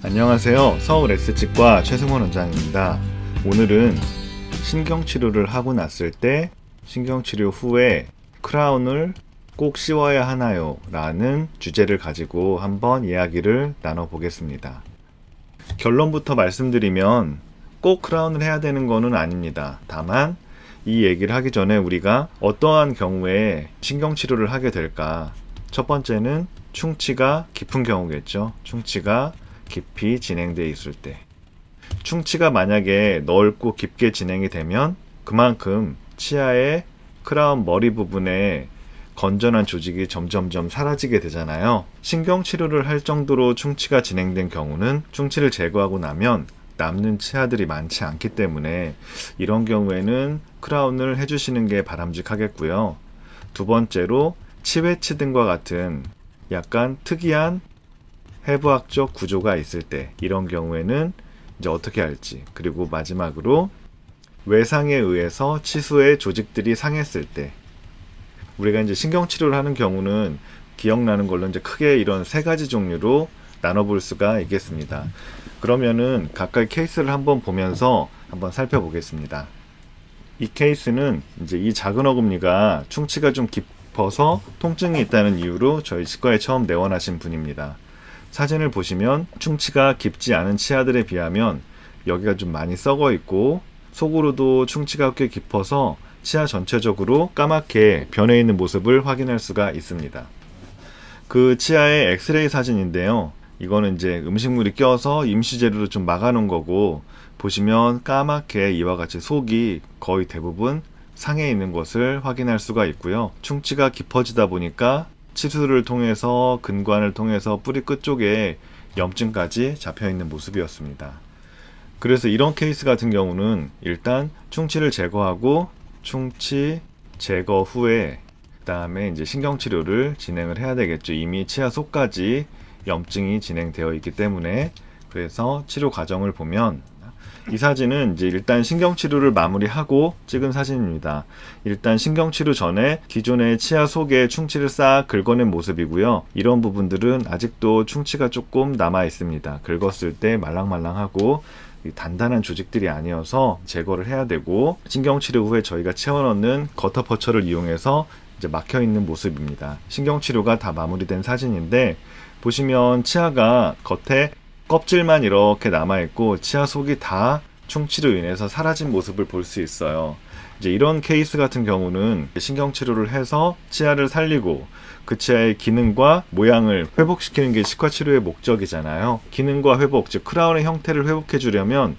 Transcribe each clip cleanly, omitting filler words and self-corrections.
안녕하세요. 서울 S치과 최승원 원장입니다. 오늘은 신경치료를 하고 났을 때 신경치료 후에 크라운을 꼭 씌워야 하나요? 라는 주제를 가지고 한번 이야기를 나눠보겠습니다. 결론부터 말씀드리면 꼭 크라운을 해야 되는 것은 아닙니다. 다만 이 얘기를 하기 전에 우리가 어떠한 경우에 신경치료를 하게 될까? 첫 번째는 충치가 깊은 경우겠죠. 충치가 깊이 진행되어 있을 때, 충치가 만약에 넓고 깊게 진행이 되면 그만큼 치아의 크라운 머리 부분에 건전한 조직이 점점점 사라지게 되잖아요. 신경치료를 할 정도로 충치가 진행된 경우는 충치를 제거하고 나면 남는 치아들이 많지 않기 때문에 이런 경우에는 크라운을 해주시는 게 바람직하겠고요. 두 번째로 치외치 등과 같은 약간 특이한 해부학적 구조가 있을 때, 이런 경우에는 이제 어떻게 할지, 그리고 마지막으로 외상에 의해서 치수의 조직들이 상했을 때, 우리가 이제 신경치료를 하는 경우는 기억나는 걸로 이제 크게 이런 세 가지 종류로 나눠볼 수가 있겠습니다. 그러면은 각각 케이스를 한번 보면서 한번 살펴보겠습니다. 이 케이스는 이제 이 작은 어금니가 충치가 좀 깊어서 통증이 있다는 이유로 저희 치과에 처음 내원하신 분입니다. 사진을 보시면 충치가 깊지 않은 치아들에 비하면 여기가 좀 많이 썩어 있고 속으로도 충치가 꽤 깊어서 치아 전체적으로 까맣게 변해 있는 모습을 확인할 수가 있습니다. 그 치아의 엑스레이 사진인데요. 이거는 이제 음식물이 껴서 임시재료로 좀 막아 놓은 거고, 보시면 까맣게 이와 같이 속이 거의 대부분 상해 있는 것을 확인할 수가 있고요. 충치가 깊어지다 보니까 치수를 통해서 근관을 통해서 뿌리 끝쪽에 염증까지 잡혀 있는 모습이었습니다. 그래서 이런 케이스 같은 경우는 일단 충치를 제거하고 충치 제거 후에 그다음에 이제 신경치료를 진행을 해야 되겠죠. 이미 치아 속까지 염증이 진행되어 있기 때문에. 그래서 치료 과정을 보면 이 사진은 이제 일단 신경치료를 마무리하고 찍은 사진입니다. 일단 신경치료 전에 기존의 치아 속에 충치를 싹 긁어낸 모습이고요. 이런 부분들은 아직도 충치가 조금 남아 있습니다. 긁었을 때 말랑말랑하고 단단한 조직들이 아니어서 제거를 해야 되고, 신경치료 후에 저희가 채워넣는 거터퍼처를 이용해서 이제 막혀 있는 모습입니다. 신경치료가 다 마무리된 사진인데, 보시면 치아가 겉에 껍질만 이렇게 남아있고 치아 속이 다 충치로 인해서 사라진 모습을 볼 수 있어요. 이제 이런 케이스 같은 경우는 신경치료를 해서 치아를 살리고 그 치아의 기능과 모양을 회복시키는 게 치과치료의 목적이잖아요. 기능과 회복, 즉 크라운의 형태를 회복해 주려면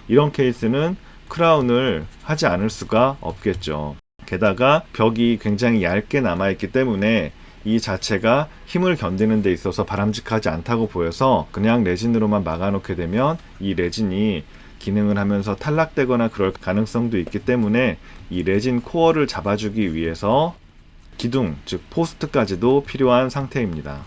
이런 케이스는 크라운을 하지 않을 수가 없겠죠. 게다가 벽이 굉장히 얇게 남아있기 때문에 이 자체가 힘을 견디는 데 있어서 바람직하지 않다고 보여서 그냥 레진으로만 막아놓게 되면 이 레진이 기능을 하면서 탈락되거나 그럴 가능성도 있기 때문에 이 레진 코어를 잡아주기 위해서 기둥, 즉 포스트까지도 필요한 상태입니다.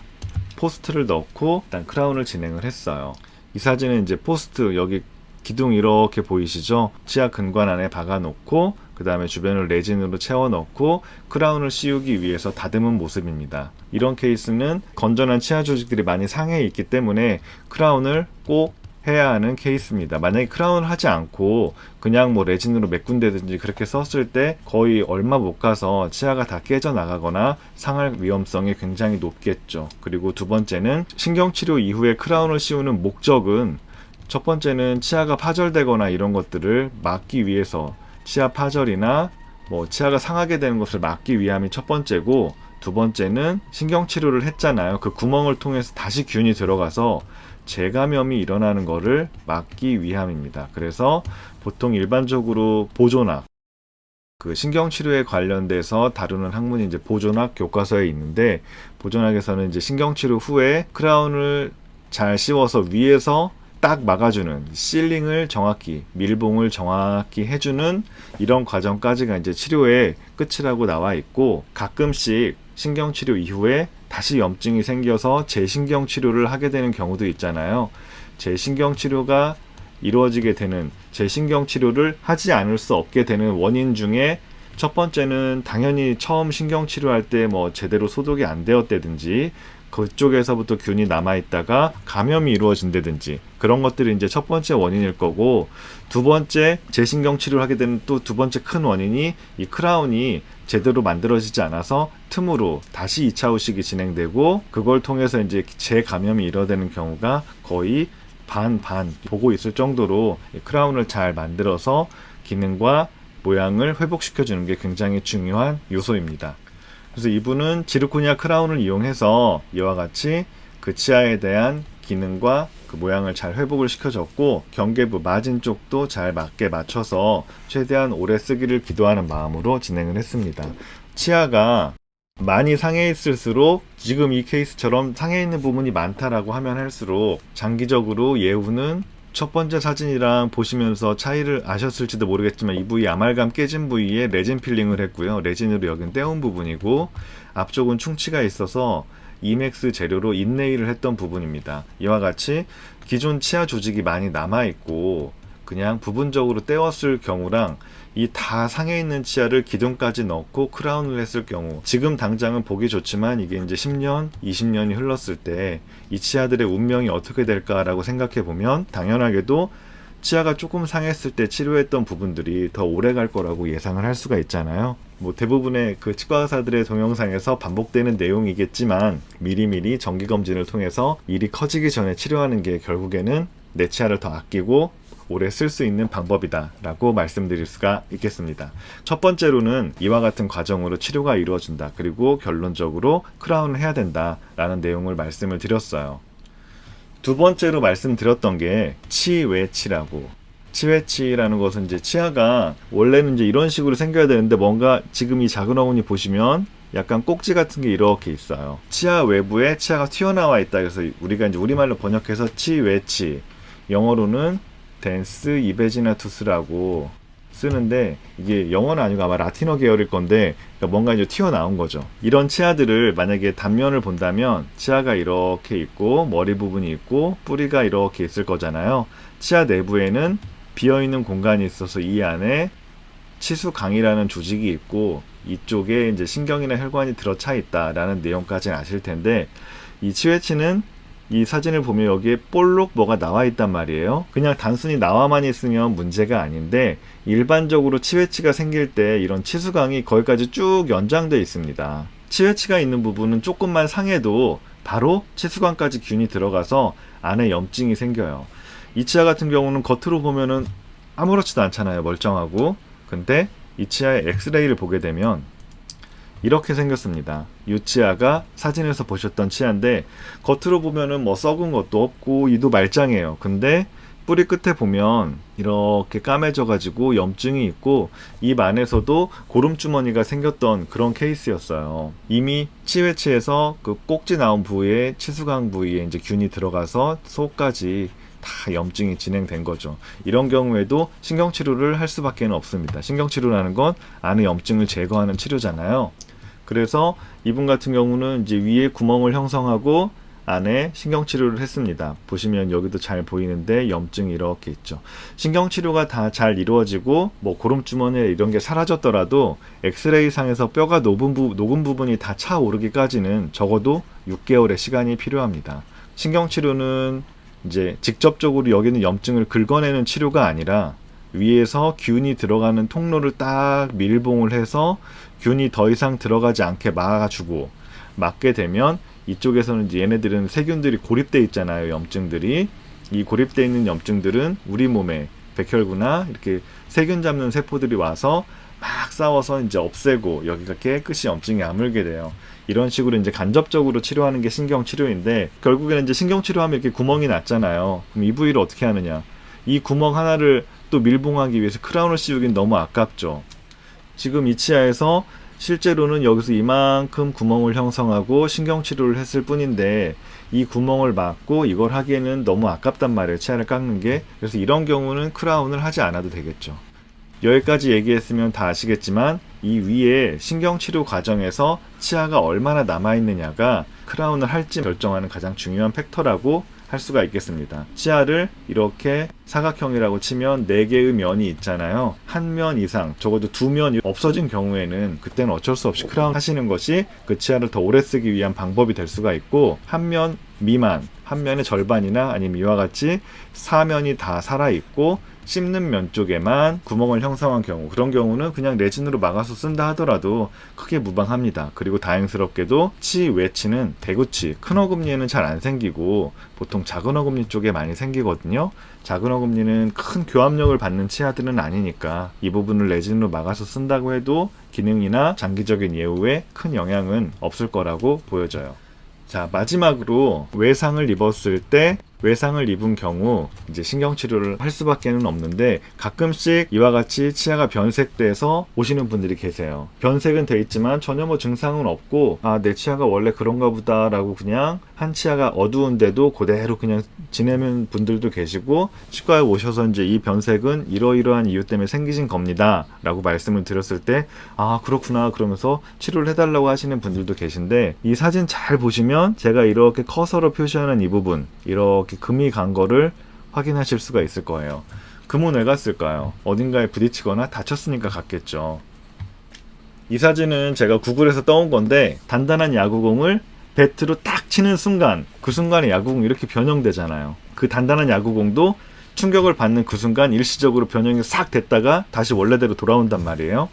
포스트를 넣고 일단 크라운을 진행을 했어요. 이 사진은 이제 포스트, 여기 기둥 이렇게 보이시죠? 치아 근관 안에 박아놓고 그 다음에 주변을 레진으로 채워넣고 크라운을 씌우기 위해서 다듬은 모습입니다. 이런 케이스는 건전한 치아 조직들이 많이 상해 있기 때문에 크라운을 꼭 해야 하는 케이스입니다. 만약에 크라운을 하지 않고 그냥 뭐 레진으로 메꾼다든지 그렇게 썼을 때 거의 얼마 못 가서 치아가 다 깨져 나가거나 상할 위험성이 굉장히 높겠죠. 그리고 두 번째는 신경치료 이후에 크라운을 씌우는 목적은, 첫 번째는 치아가 파절되거나 이런 것들을 막기 위해서, 치아 파절이나 뭐 치아가 상하게 되는 것을 막기 위함이 첫 번째고, 두 번째는 신경치료를 했잖아요. 그 구멍을 통해서 다시 균이 들어가서 재감염이 일어나는 것을 막기 위함입니다. 그래서 보통 일반적으로 보존학, 그 신경치료에 관련돼서 다루는 학문이 이제 보존학 교과서에 있는데, 보존학에서는 이제 신경치료 후에 크라운을 잘 씌워서 위에서 딱 막아주는, 실링을 정확히, 밀봉을 정확히 해주는 이런 과정까지가 이제 치료의 끝이라고 나와 있고, 가끔씩 신경치료 이후에 다시 염증이 생겨서 재신경치료를 하게 되는 경우도 있잖아요. 재신경치료가 이루어지게 되는, 재신경치료를 하지 않을 수 없게 되는 원인 중에 첫 번째는 당연히 처음 신경치료할 때 뭐 제대로 소독이 안 되었다든지, 그쪽에서부터 균이 남아있다가 감염이 이루어진다든지 그런 것들이 이제 첫 번째 원인일 거고, 두 번째 재신경 치료를 하게 되는 또 두 번째 큰 원인이 이 크라운이 제대로 만들어지지 않아서 틈으로 다시 2차 후식이 진행되고, 그걸 통해서 이제 재감염이 일어나는 경우가 거의 반 보고 있을 정도로 크라운을 잘 만들어서 기능과 모양을 회복시켜주는 게 굉장히 중요한 요소입니다. 그래서 이분은 지르코니아 크라운을 이용해서 이와 같이 그 치아에 대한 기능과 그 모양을 잘 회복을 시켜줬고, 경계부 마진 쪽도 잘 맞게 맞춰서 최대한 오래 쓰기를 기도하는 마음으로 진행을 했습니다. 치아가 많이 상해 있을수록, 지금 이 케이스처럼 상해 있는 부분이 많다라고 하면 할수록 장기적으로 예후는 첫 번째 사진이랑 보시면서 차이를 아셨을지도 모르겠지만, 이 부위 아말감 깨진 부위에 레진 필링을 했고요. 레진으로 여긴 떼운 부분이고, 앞쪽은 충치가 있어서 이맥스 재료로 인레이를 했던 부분입니다. 이와 같이 기존 치아 조직이 많이 남아있고 그냥 부분적으로 떼었을 경우랑, 이 다 상해 있는 치아를 기둥까지 넣고 크라운을 했을 경우, 지금 당장은 보기 좋지만 이게 이제 10년, 20년이 흘렀을 때 이 치아들의 운명이 어떻게 될까라고 생각해 보면, 당연하게도 치아가 조금 상했을 때 치료했던 부분들이 더 오래 갈 거라고 예상을 할 수가 있잖아요. 뭐 대부분의 그 치과 의사들의 동영상에서 반복되는 내용이겠지만, 미리미리 정기검진을 통해서 일이 커지기 전에 치료하는 게 결국에는 내 치아를 더 아끼고 오래 쓸 수 있는 방법이다 라고 말씀드릴 수가 있겠습니다. 첫 번째로는 이와 같은 과정으로 치료가 이루어진다, 그리고 결론적으로 크라운을 해야 된다 라는 내용을 말씀을 드렸어요. 두 번째로 말씀드렸던 게 치외치라고. 치외치라는 것은 이제 치아가 원래는 이제 이런 식으로 생겨야 되는데, 뭔가 지금 이 작은 어머니 보시면 약간 꼭지 같은 게 이렇게 있어요. 치아 외부에 치아가 튀어나와 있다. 그래서 우리가 이제 우리말로 번역해서 치외치, 영어로는 덴스 이베지나투스라고 쓰는데, 이게 영어는 아니고 아마 라틴어 계열일 건데, 그러니까 뭔가 이제 튀어나온 거죠. 이런 치아들을 만약에 단면을 본다면 치아가 이렇게 있고 머리 부분이 있고 뿌리가 이렇게 있을 거잖아요. 치아 내부에는 비어있는 공간이 있어서 이 안에 치수강이라는 조직이 있고, 이쪽에 이제 신경이나 혈관이 들어차 있다라는 내용까지는 아실 텐데, 이 치외치는 이 사진을 보면 여기에 볼록 뭐가 나와 있단 말이에요. 그냥 단순히 나와만 있으면 문제가 아닌데, 일반적으로 치외치가 생길 때 이런 치수강이 거기까지 쭉 연장되어 있습니다. 치외치가 있는 부분은 조금만 상해도 바로 치수강까지 균이 들어가서 안에 염증이 생겨요. 이 치아 같은 경우는 겉으로 보면은 아무렇지도 않잖아요. 멀쩡하고. 근데 이 치아의 엑스레이를 보게 되면 이렇게 생겼습니다. 이 치아가 사진에서 보셨던 치아인데, 겉으로 보면은 뭐 썩은 것도 없고 이도 말짱해요. 근데 뿌리 끝에 보면 이렇게 까매져 가지고 염증이 있고, 입 안에서도 고름주머니가 생겼던 그런 케이스였어요. 이미 치외치에서 그 꼭지 나온 부위에, 치수강 부위에 이제 균이 들어가서 속까지 다 염증이 진행된 거죠. 이런 경우에도 신경치료를 할 수밖에 없습니다. 신경치료라는 건 안에 염증을 제거하는 치료잖아요. 그래서 이분 같은 경우는 이제 위에 구멍을 형성하고 안에 신경치료를 했습니다. 보시면 여기도 잘 보이는데 염증이 이렇게 있죠. 신경치료가 다 잘 이루어지고 뭐 고름주머니 이런 게 사라졌더라도 엑스레이 상에서 뼈가 녹은 부분이 다 차오르기까지는 적어도 6개월의 시간이 필요합니다. 신경치료는 이제 직접적으로 여기는 염증을 긁어내는 치료가 아니라, 위에서 균이 들어가는 통로를 딱 밀봉을 해서 균이 더 이상 들어가지 않게 막아주고, 막게 되면 이쪽에서는 이제 얘네들은 세균들이 고립돼 있잖아요. 염증들이. 이 고립돼 있는 염증들은 우리 몸에 백혈구나 이렇게 세균 잡는 세포들이 와서 막 싸워서 이제 없애고 여기가 깨끗이 염증이 아물게 돼요. 이런 식으로 이제 간접적으로 치료하는 게 신경치료인데, 결국에는 이제 신경치료하면 이렇게 구멍이 났잖아요. 그럼 이 부위를 어떻게 하느냐? 이 구멍 하나를 또 밀봉하기 위해서 크라운을 씌우긴 너무 아깝죠. 지금 이 치아에서 실제로는 여기서 이만큼 구멍을 형성하고 신경치료를 했을 뿐인데, 이 구멍을 막고 이걸 하기에는 너무 아깝단 말이에요. 치아를 깎는 게. 그래서 이런 경우는 크라운을 하지 않아도 되겠죠. 여기까지 얘기했으면 다 아시겠지만, 이 위에 신경치료 과정에서 치아가 얼마나 남아있느냐가 크라운을 할지 결정하는 가장 중요한 팩터라고 할 수가 있겠습니다. 치아를 이렇게 사각형이라고 치면 4개의 면이 있잖아요. 한 면 이상, 적어도 2면이 없어진 경우에는 그때는 어쩔 수 없이 크라운 하시는 것이 그 치아를 더 오래 쓰기 위한 방법이 될 수가 있고, 한 면 미만, 한 면의 절반이나 아니면 이와 같이 4면이 다 살아있고 씹는 면 쪽에만 구멍을 형성한 경우, 그런 경우는 그냥 레진으로 막아서 쓴다 하더라도 크게 무방합니다. 그리고 다행스럽게도 치 외치는 대구치, 큰 어금니에는 잘 안 생기고 보통 작은 어금니 쪽에 많이 생기거든요. 작은 어금니는 큰 교합력을 받는 치아들은 아니니까 이 부분을 레진으로 막아서 쓴다고 해도 기능이나 장기적인 예후에 큰 영향은 없을 거라고 보여져요. 자, 마지막으로 외상을 입었을 때, 외상을 입은 경우 이제 신경치료를 할 수밖에는 없는데, 가끔씩 이와 같이 치아가 변색돼서 오시는 분들이 계세요. 변색은 돼 있지만 전혀 뭐 증상은 없고, 아, 내 치아가 원래 그런가 보다 라고 그냥 한 치아가 어두운데도 그대로 그냥 지내는 분들도 계시고, 치과에 오셔서 이제 이 변색은 이러이러한 이유 때문에 생기신 겁니다 라고 말씀을 드렸을 때, 아, 그렇구나 그러면서 치료를 해달라고 하시는 분들도 계신데, 이 사진 잘 보시면 제가 이렇게 커서로 표시하는 이 부분, 이렇게 금이 간 거를 확인하실 수가 있을 거예요. 금은 왜 갔을까요? 어딘가에 부딪히거나 다쳤으니까 갔겠죠. 이 사진은 제가 구글에서 떠온 건데, 단단한 야구공을 배트로 딱 치는 순간, 그 순간에 야구공이 이렇게 변형되잖아요. 그 단단한 야구공도 충격을 받는 그 순간 일시적으로 변형이 싹 됐다가 다시 원래대로 돌아온단 말이에요.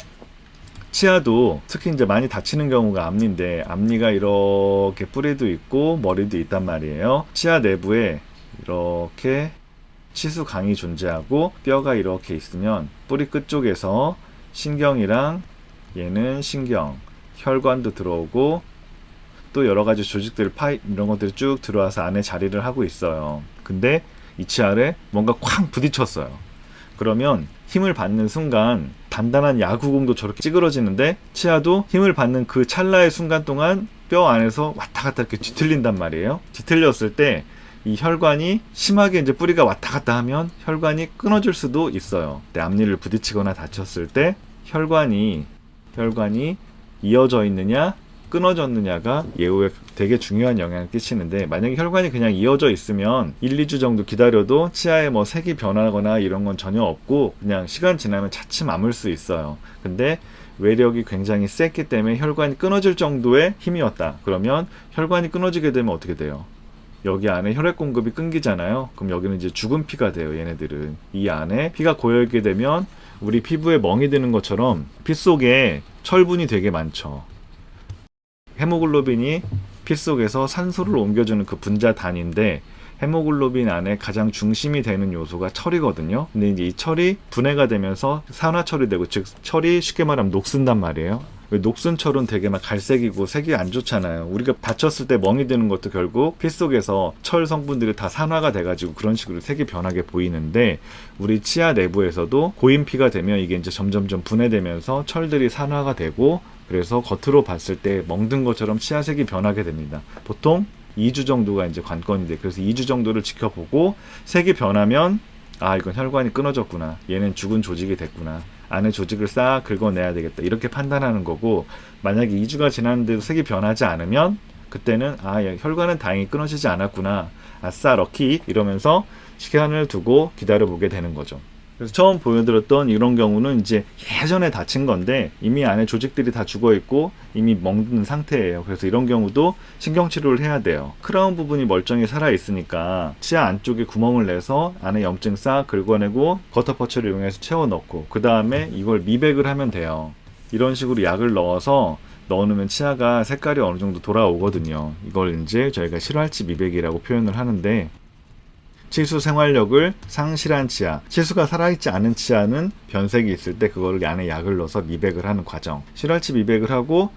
치아도 특히 이제 많이 다치는 경우가 앞니인데, 앞니가 이렇게 뿌리도 있고 머리도 있단 말이에요. 치아 내부에 이렇게 치수강이 존재하고 뼈가 이렇게 있으면 뿌리 끝쪽에서 신경이랑, 얘는 신경, 혈관도 들어오고 또 여러 가지 조직들, 파이프 이런 것들이 쭉 들어와서 안에 자리를 하고 있어요. 근데 이 치아에 뭔가 쾅 부딪혔어요. 그러면 힘을 받는 순간 단단한 야구공도 저렇게 찌그러지는데, 치아도 힘을 받는 그 찰나의 순간 동안 뼈 안에서 왔다 갔다 이렇게 뒤틀린단 말이에요. 뒤틀렸을 때 이 혈관이 심하게 이제 뿌리가 왔다 갔다 하면 혈관이 끊어질 수도 있어요. 근데 앞니를 부딪히거나 다쳤을 때 혈관이 이어져 있느냐 끊어졌느냐가 예후에 되게 중요한 영향을 끼치는데, 만약에 혈관이 그냥 이어져 있으면 1, 2주 정도 기다려도 치아에 뭐 색이 변하거나 이런 건 전혀 없고 그냥 시간 지나면 차츰 아물 수 있어요. 근데 외력이 굉장히 셌기 때문에 혈관이 끊어질 정도의 힘이었다. 그러면 혈관이 끊어지게 되면 어떻게 돼요? 여기 안에 혈액 공급이 끊기잖아요. 그럼 여기는 이제 죽은 피가 돼요. 얘네들은 이 안에 피가 고여있게 되면 우리 피부에 멍이 드는 것처럼 피 속에 철분이 되게 많죠. 헤모글로빈이 피 속에서 산소를 옮겨주는 그 분자단인데, 헤모글로빈 안에 가장 중심이 되는 요소가 철이거든요. 근데 이제 이 철이 분해가 되면서 산화 처리되고, 즉 철이 쉽게 말하면 녹슨단 말이에요. 왜 녹슨 철은 되게 막 갈색이고 색이 안 좋잖아요. 우리가 다쳤을 때 멍이 드는 것도 결국 피 속에서 철 성분들이 다 산화가 돼가지고 그런 식으로 색이 변하게 보이는데, 우리 치아 내부에서도 고인 피가 되면 이게 이제 점점점 분해되면서 철들이 산화가 되고, 그래서 겉으로 봤을 때 멍든 것처럼 치아색이 변하게 됩니다. 보통 2주 정도가 이제 관건인데, 그래서 2주 정도를 지켜보고 색이 변하면, 아, 이건 혈관이 끊어졌구나, 얘는 죽은 조직이 됐구나, 안에 조직을 싹 긁어내야 되겠다, 이렇게 판단하는 거고, 만약에 2주가 지났는데도 색이 변하지 않으면 그때는 아, 혈관은 다행히 끊어지지 않았구나, 아싸 럭키, 이러면서 시간을 두고 기다려보게 되는 거죠. 그래서 처음 보여드렸던 이런 경우는 이제 예전에 다친 건데 이미 안에 조직들이 다 죽어있고 이미 멍든 상태예요. 그래서 이런 경우도 신경치료를 해야 돼요. 크라운 부분이 멀쩡히 살아있으니까 치아 안쪽에 구멍을 내서 안에 염증 싹 긁어내고 거터퍼치를 이용해서 채워넣고, 그 다음에 이걸 미백을 하면 돼요. 이런 식으로 약을 넣어놓으면 치아가 색깔이 어느 정도 돌아오거든요. 이걸 이제 저희가 실활치 미백이라고 표현을 하는데, 치수 생활력을 상실한 치아, 치수가 살아있지 않은 치아는 변색이 있을 때 그거를 안에 약을 넣어서 미백을 하는 과정, 실활치 미백을 하고,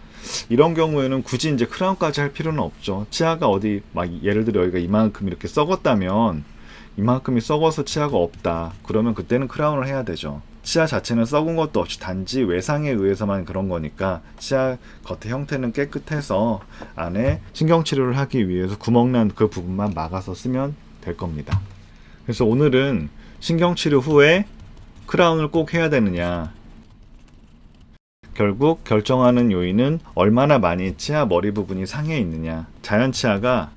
이런 경우에는 굳이 이제 크라운까지 할 필요는 없죠. 치아가 어디 막 예를 들어 여기가 이만큼 이렇게 썩었다면, 이만큼이 썩어서 치아가 없다 그러면 그때는 크라운을 해야 되죠. 치아 자체는 썩은 것도 없이 단지 외상에 의해서만 그런 거니까 치아 겉의 형태는 깨끗해서 안에 신경치료를 하기 위해서 구멍난 그 부분만 막아서 쓰면 될 겁니다. 그래서 오늘은 신경치료 후에 크라운을 꼭 해야 되느냐, 결국 결정하는 요인은 얼마나 많이 치아 머리 부분이 상해 있느냐. 자연 치아가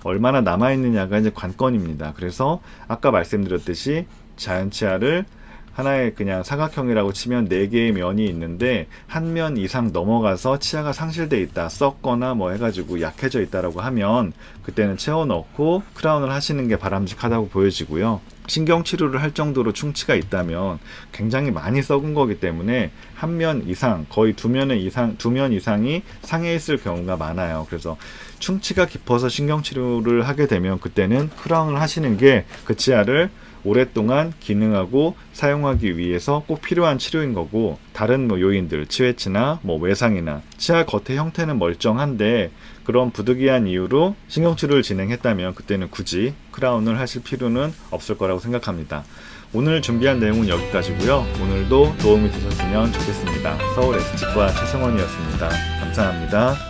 얼마나 남아있느냐가 이제 관건입니다. 그래서 아까 말씀드렸듯이 자연치아를 하나의 그냥 사각형이라고 치면 4개의 면이 있는데 한 면 이상 넘어가서 치아가 상실돼 있다, 썩거나 뭐 해가지고 약해져 있다라고 하면 그때는 채워넣고 크라운을 하시는 게 바람직하다고 보여지고요. 신경치료를 할 정도로 충치가 있다면 굉장히 많이 썩은 거기 때문에 한 면 이상, 거의 두 면 이상이 상해 있을 경우가 많아요. 그래서 충치가 깊어서 신경치료를 하게 되면 그때는 크라운을 하시는 게 그 치아를 오랫동안 기능하고 사용하기 위해서 꼭 필요한 치료인 거고, 다른 뭐 요인들, 치회치나 뭐 외상이나 치아 겉의 형태는 멀쩡한데 그런 부득이한 이유로 신경치료를 진행했다면 그때는 굳이 크라운을 하실 필요는 없을 거라고 생각합니다. 오늘 준비한 내용은 여기까지고요. 오늘도 도움이 되셨으면 좋겠습니다. 서울 S치과 최승원이었습니다. 감사합니다.